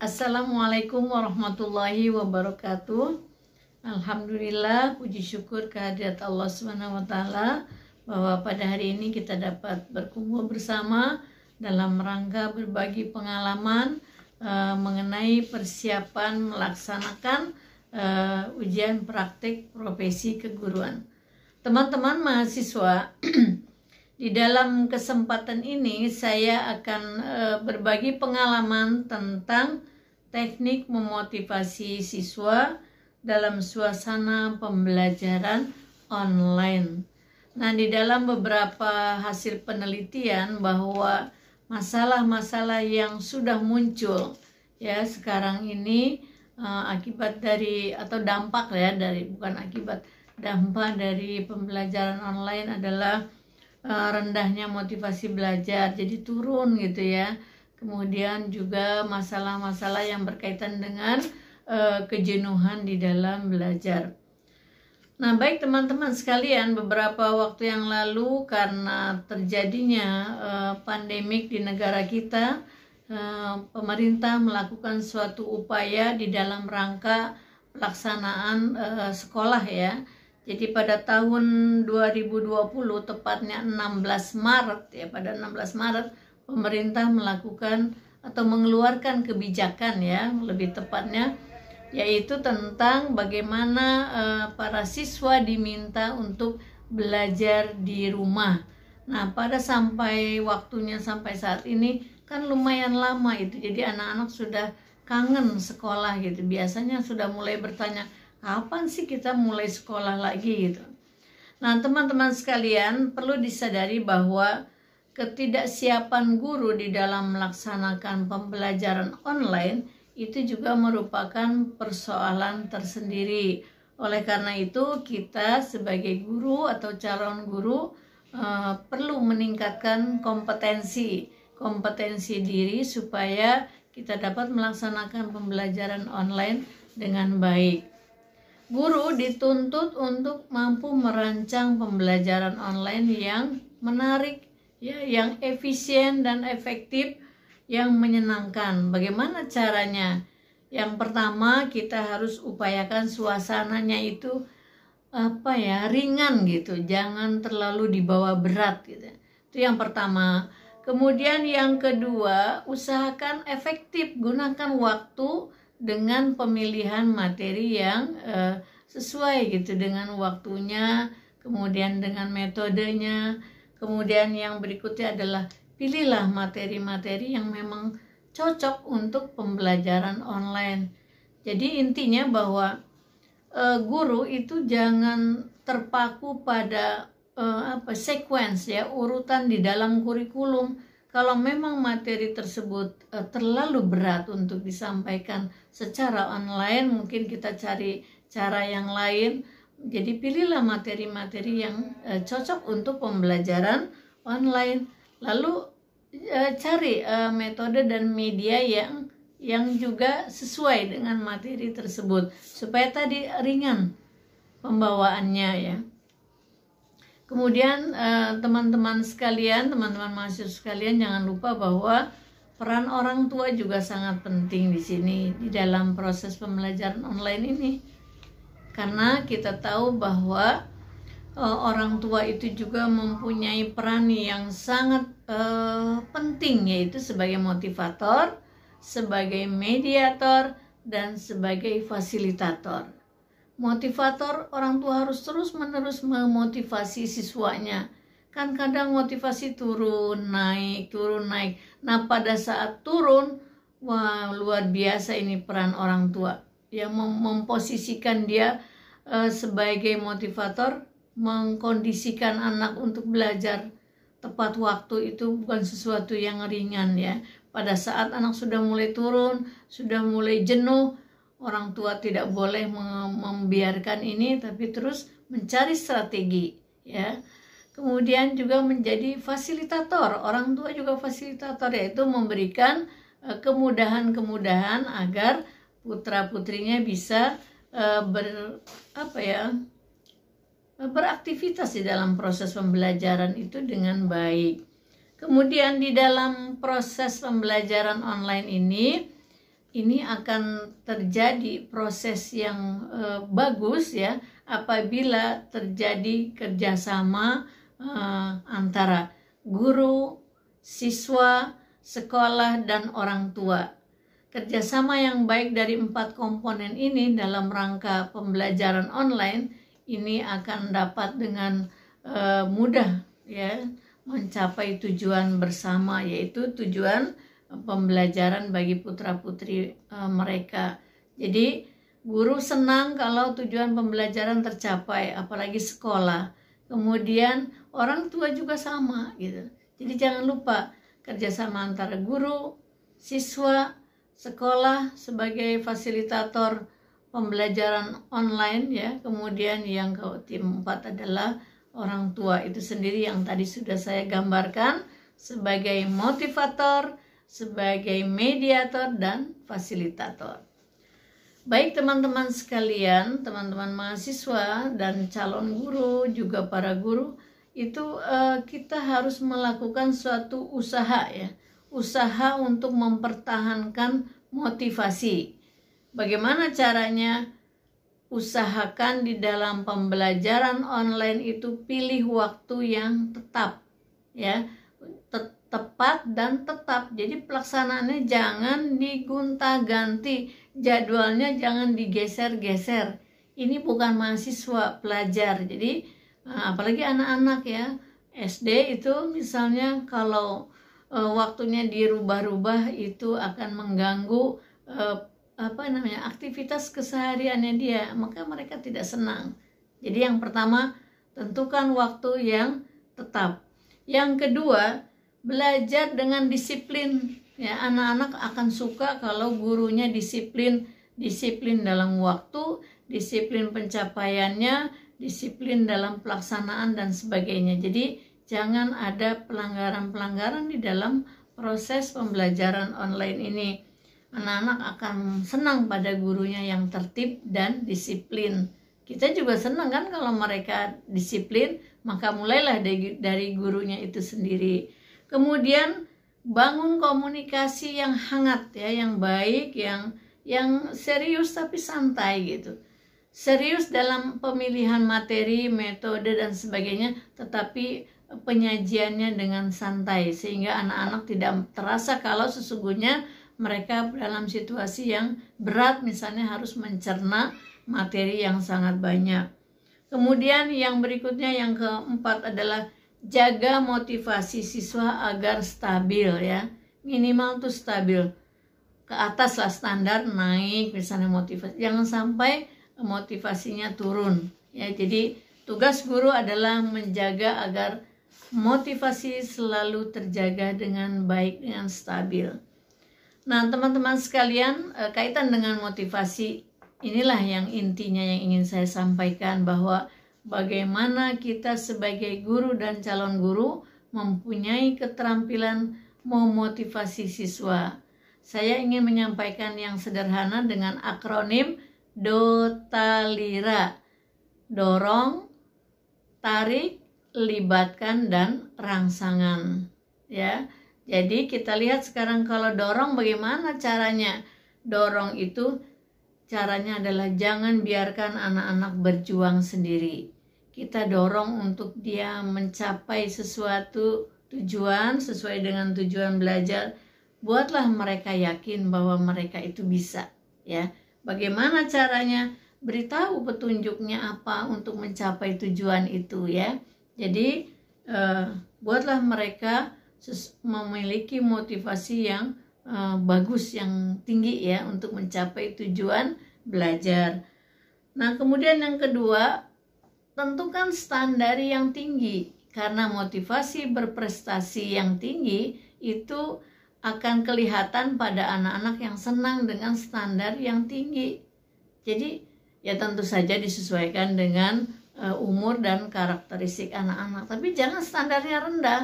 Assalamualaikum warahmatullahi wabarakatuh. Alhamdulillah, puji syukur kehadirat Allah SWT bahwa pada hari ini kita dapat berkumpul bersama dalam rangka berbagi pengalaman mengenai persiapan melaksanakan ujian praktik profesi keguruan. Teman-teman mahasiswa, di dalam kesempatan ini saya akan berbagi pengalaman tentang teknik memotivasi siswa dalam suasana pembelajaran online. Nah, di dalam beberapa hasil penelitian bahwa masalah-masalah yang sudah muncul ya sekarang ini akibat dari atau dampak ya dari dampak dari pembelajaran online adalah rendahnya motivasi belajar, jadi turun gitu ya. Kemudian juga masalah-masalah yang berkaitan dengan kejenuhan di dalam belajar. Nah, baik teman-teman sekalian, beberapa waktu yang lalu karena terjadinya pandemik di negara kita, pemerintah melakukan suatu upaya di dalam rangka pelaksanaan sekolah ya. Jadi pada tahun 2020, tepatnya 16 Maret ya, pada 16 Maret pemerintah melakukan atau mengeluarkan kebijakan ya, lebih tepatnya yaitu tentang bagaimana para siswa diminta untuk belajar di rumah. Nah, pada waktunya sampai saat ini kan lumayan lama itu. Jadi anak-anak sudah kangen sekolah gitu. Biasanya sudah mulai bertanya, kapan sih kita mulai sekolah lagi gitu. Nah, teman-teman sekalian, perlu disadari bahwa ketidaksiapan guru di dalam melaksanakan pembelajaran online itu juga merupakan persoalan tersendiri. Oleh karena itu, kita sebagai guru atau calon guru perlu meningkatkan kompetensi diri supaya kita dapat melaksanakan pembelajaran online dengan baik. Guru dituntut untuk mampu merancang pembelajaran online yang menarik, ya, yang efisien dan efektif, yang menyenangkan. Bagaimana caranya? Yang pertama, kita harus upayakan suasananya itu ringan gitu, jangan terlalu dibawa berat gitu. Itu yang pertama. Kemudian yang kedua, usahakan efektif, gunakan waktu dengan pemilihan materi yang sesuai gitu dengan waktunya, kemudian dengan metodenya. Kemudian yang berikutnya adalah pilihlah materi-materi yang memang cocok untuk pembelajaran online. Jadi intinya bahwa guru itu jangan terpaku pada sequence ya, urutan di dalam kurikulum. Kalau memang materi tersebut terlalu berat untuk disampaikan secara online, mungkin kita cari cara yang lain. Jadi pilihlah materi-materi yang cocok untuk pembelajaran online. Lalu cari metode dan media yang juga sesuai dengan materi tersebut supaya tadi ringan pembawaannya ya. Kemudian teman-teman mahasiswa sekalian, jangan lupa bahwa peran orang tua juga sangat penting di sini di dalam proses pembelajaran online ini. Karena kita tahu bahwa orang tua itu juga mempunyai peran yang sangat penting, yaitu sebagai motivator, sebagai mediator, dan sebagai fasilitator. Motivator, orang tua harus terus-menerus memotivasi siswanya. Kan kadang motivasi turun naik. Nah, pada saat turun, wah luar biasa ini peran orang tua yang memposisikan dia sebagai motivator, mengkondisikan anak untuk belajar tepat waktu. Itu bukan sesuatu yang ringan ya. Pada saat anak sudah mulai turun, sudah mulai jenuh, orang tua tidak boleh membiarkan ini, tapi terus mencari strategi ya. Kemudian juga menjadi fasilitator. Orang tua juga fasilitator, yaitu memberikan kemudahan-kemudahan agar putra-putrinya bisa beraktivitas di dalam proses pembelajaran itu dengan baik. Kemudian di dalam proses pembelajaran online ini ini akan terjadi proses yang bagus ya apabila terjadi kerjasama antara guru, siswa, sekolah, dan orang tua. Kerjasama yang baik dari 4 komponen ini dalam rangka pembelajaran online ini akan dapat dengan mudah ya mencapai tujuan bersama, yaitu tujuan pembelajaran bagi putra-putri mereka. Jadi guru senang kalau tujuan pembelajaran tercapai, apalagi sekolah. Kemudian orang tua juga sama gitu. Jadi jangan lupa kerjasama antara guru, siswa, sekolah sebagai fasilitator pembelajaran online ya. Kemudian yang tim 4 adalah orang tua itu sendiri yang tadi sudah saya gambarkan sebagai motivator, sebagai mediator dan fasilitator. Baik teman-teman sekalian, teman-teman mahasiswa dan calon guru, juga para guru, itu kita harus melakukan suatu usaha ya. Usaha untuk mempertahankan motivasi. Bagaimana caranya? Usahakan di dalam pembelajaran online itu pilih waktu yang tetap ya. Tepat dan tetap. Jadi pelaksanaannya jangan digonta-ganti, jadwalnya jangan digeser-geser. Ini bukan mahasiswa, pelajar. Jadi apalagi anak-anak ya, SD itu misalnya kalau waktunya dirubah-rubah itu akan mengganggu aktivitas kesehariannya dia, maka mereka tidak senang. Jadi yang pertama, tentukan waktu yang tetap. Yang kedua, belajar dengan disiplin ya. Anak-anak akan suka kalau gurunya disiplin dalam waktu, disiplin pencapaiannya, disiplin dalam pelaksanaan dan sebagainya. Jadi jangan ada pelanggaran-pelanggaran di dalam proses pembelajaran online ini. Anak-anak akan senang pada gurunya yang tertib dan disiplin. Kita juga senang kan kalau mereka disiplin, maka mulailah dari gurunya itu sendiri. Kemudian bangun komunikasi yang hangat ya, yang baik, yang serius tapi santai gitu. Serius dalam pemilihan materi, metode dan sebagainya, tetapi penyajiannya dengan santai sehingga anak-anak tidak terasa kalau sesungguhnya mereka dalam situasi yang berat, misalnya harus mencerna materi yang sangat banyak. Kemudian yang berikutnya, yang keempat adalah jaga motivasi siswa agar stabil ya. Minimal tuh stabil. Ke atas lah standar, naik misalnya motivasi. Jangan sampai motivasinya turun ya. Jadi tugas guru adalah menjaga agar motivasi selalu terjaga dengan baik, dengan stabil. Nah teman-teman sekalian, kaitan dengan motivasi inilah yang intinya yang ingin saya sampaikan, bahwa bagaimana kita sebagai guru dan calon guru mempunyai keterampilan memotivasi siswa. Saya ingin menyampaikan yang sederhana dengan akronim DOTALIRA. Dorong, tarik, libatkan, dan rangsangan ya. Jadi kita lihat sekarang kalau dorong bagaimana caranya. Dorong itu caranya adalah jangan biarkan anak-anak berjuang sendiri. Kita dorong untuk dia mencapai sesuatu tujuan sesuai dengan tujuan belajar. Buatlah mereka yakin bahwa mereka itu bisa ya. Bagaimana caranya? Beritahu petunjuknya apa untuk mencapai tujuan itu ya. Jadi buatlah mereka memiliki motivasi yang bagus, yang tinggi ya untuk mencapai tujuan belajar. Nah kemudian yang kedua, tentukan standar yang tinggi, karena motivasi berprestasi yang tinggi itu akan kelihatan pada anak-anak yang senang dengan standar yang tinggi. Jadi ya tentu saja disesuaikan dengan umur dan karakteristik anak-anak, tapi jangan standarnya rendah.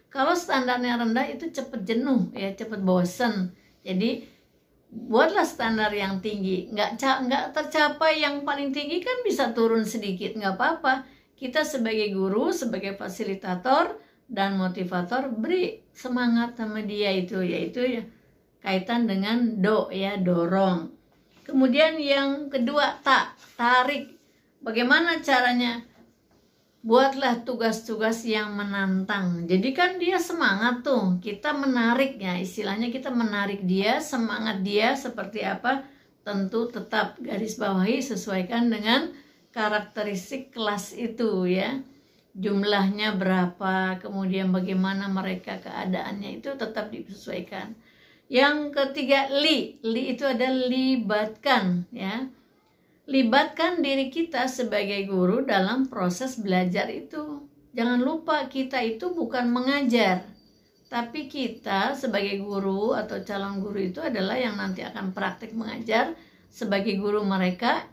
Kalau standarnya rendah itu cepat jenuh ya, cepat bosen. Jadi buatlah standar yang tinggi. Nggak tercapai yang paling tinggi kan bisa turun sedikit, nggak apa-apa. Kita sebagai guru, sebagai fasilitator dan motivator, beri semangat sama dia itu, yaitu ya kaitan dengan do ya, dorong. Kemudian yang kedua tarik. Bagaimana caranya? Buatlah tugas-tugas yang menantang. Jadi kan dia semangat tuh, kita menariknya, istilahnya kita menarik dia, semangat dia seperti apa? Tentu tetap garis bawahi, sesuaikan dengan karakteristik kelas itu ya. Jumlahnya berapa, kemudian bagaimana mereka keadaannya, itu tetap disesuaikan. Yang ketiga li itu adalah libatkan ya. Libatkan diri kita sebagai guru dalam proses belajar itu. Jangan lupa kita itu bukan mengajar, tapi kita sebagai guru atau calon guru itu adalah yang nanti akan praktik mengajar. Sebagai guru mereka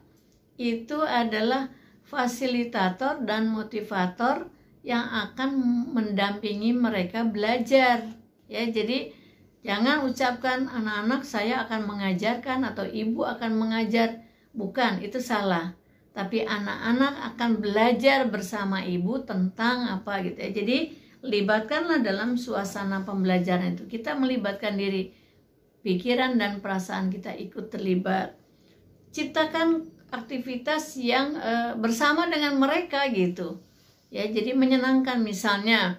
itu adalah fasilitator dan motivator yang akan mendampingi mereka belajar. Ya, jadi jangan ucapkan anak-anak saya akan mengajarkan atau ibu akan mengajar. Bukan, itu salah. Tapi anak-anak akan belajar bersama ibu tentang apa gitu ya. Jadi libatkanlah dalam suasana pembelajaran itu. Kita melibatkan diri, pikiran dan perasaan kita ikut terlibat. Ciptakan aktivitas yang bersama dengan mereka gitu. Ya, jadi menyenangkan. Misalnya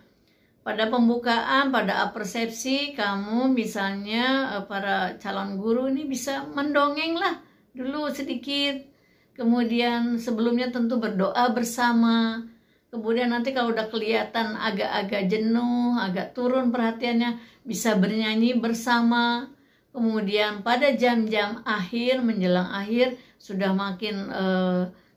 pada pembukaan, pada persepsi kamu misalnya para calon guru ini bisa mendongeng lah dulu sedikit, kemudian sebelumnya tentu berdoa bersama, kemudian nanti kalau udah kelihatan agak-agak jenuh, agak turun perhatiannya, bisa bernyanyi bersama. Kemudian pada jam-jam akhir, menjelang akhir, sudah makin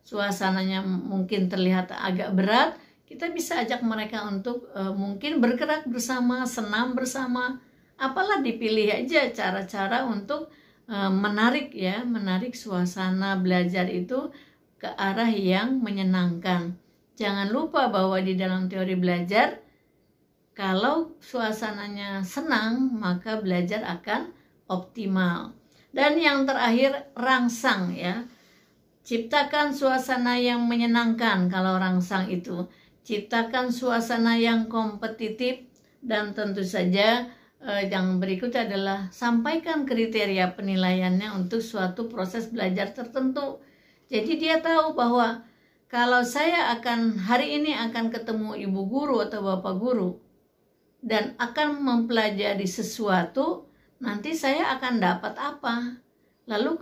suasananya mungkin terlihat agak berat, kita bisa ajak mereka untuk mungkin bergerak bersama, senam bersama, apalah dipilih aja cara-cara untuk menarik suasana belajar itu ke arah yang menyenangkan. Jangan lupa bahwa di dalam teori belajar, kalau suasananya senang, maka belajar akan optimal. Dan yang terakhir, rangsang ya. Ciptakan suasana yang menyenangkan kalau rangsang itu. Ciptakan suasana yang kompetitif, dan tentu saja yang berikutnya adalah sampaikan kriteria penilaiannya untuk suatu proses belajar tertentu. Jadi dia tahu bahwa kalau saya hari ini akan ketemu ibu guru atau bapak guru dan akan mempelajari sesuatu, nanti saya akan dapat apa? Lalu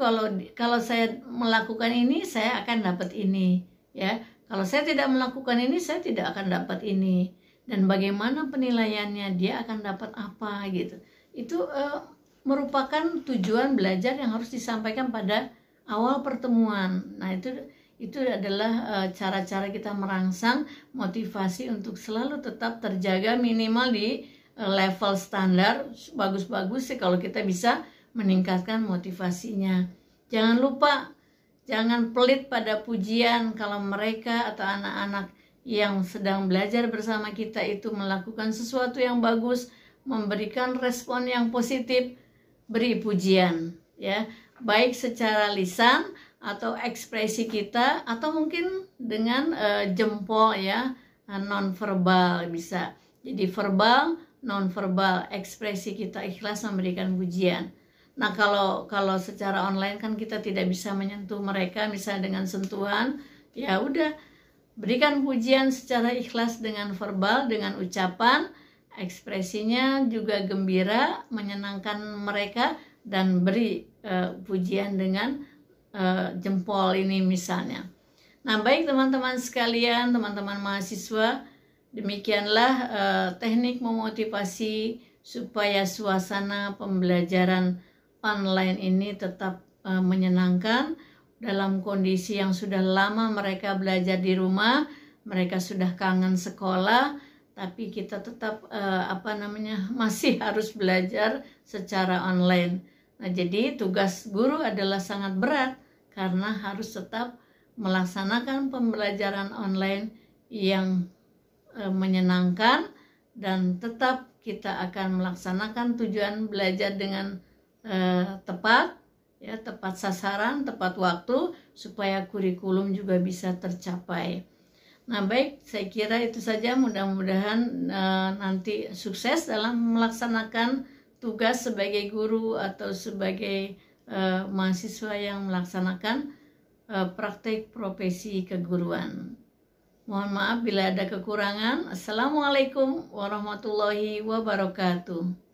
kalau saya melakukan ini, saya akan dapat ini, ya. Kalau saya tidak melakukan ini, saya tidak akan dapat ini. Dan bagaimana penilaiannya, dia akan dapat apa gitu. Itu merupakan tujuan belajar yang harus disampaikan pada awal pertemuan. Nah, itu adalah cara-cara kita merangsang motivasi untuk selalu tetap terjaga minimal di level standar. Bagus-bagus sih kalau kita bisa meningkatkan motivasinya. Jangan lupa, jangan pelit pada pujian. Kalau mereka atau anak-anak yang sedang belajar bersama kita itu melakukan sesuatu yang bagus, memberikan respon yang positif, beri pujian ya, baik secara lisan atau ekspresi kita, atau mungkin dengan jempol ya, non verbal bisa. Jadi verbal, non verbal, ekspresi kita ikhlas memberikan pujian. Nah, kalau secara online kan kita tidak bisa menyentuh mereka misalnya dengan sentuhan, ya udah, berikan pujian secara ikhlas dengan verbal, dengan ucapan, ekspresinya juga gembira, menyenangkan mereka, dan beri pujian dengan jempol ini misalnya. Nah, baik teman-teman sekalian, teman-teman mahasiswa, demikianlah teknik memotivasi supaya suasana pembelajaran online ini tetap menyenangkan. Dalam kondisi yang sudah lama mereka belajar di rumah, mereka sudah kangen sekolah, tapi kita tetap masih harus belajar secara online. Nah, jadi tugas guru adalah sangat berat karena harus tetap melaksanakan pembelajaran online yang menyenangkan, dan tetap kita akan melaksanakan tujuan belajar dengan tepat, ya, tepat sasaran, tepat waktu, supaya kurikulum juga bisa tercapai. Nah, baik, saya kira itu saja. Mudah-mudahan nanti sukses dalam melaksanakan tugas sebagai guru atau sebagai mahasiswa yang melaksanakan praktek profesi keguruan. Mohon maaf bila ada kekurangan. Assalamualaikum warahmatullahi wabarakatuh.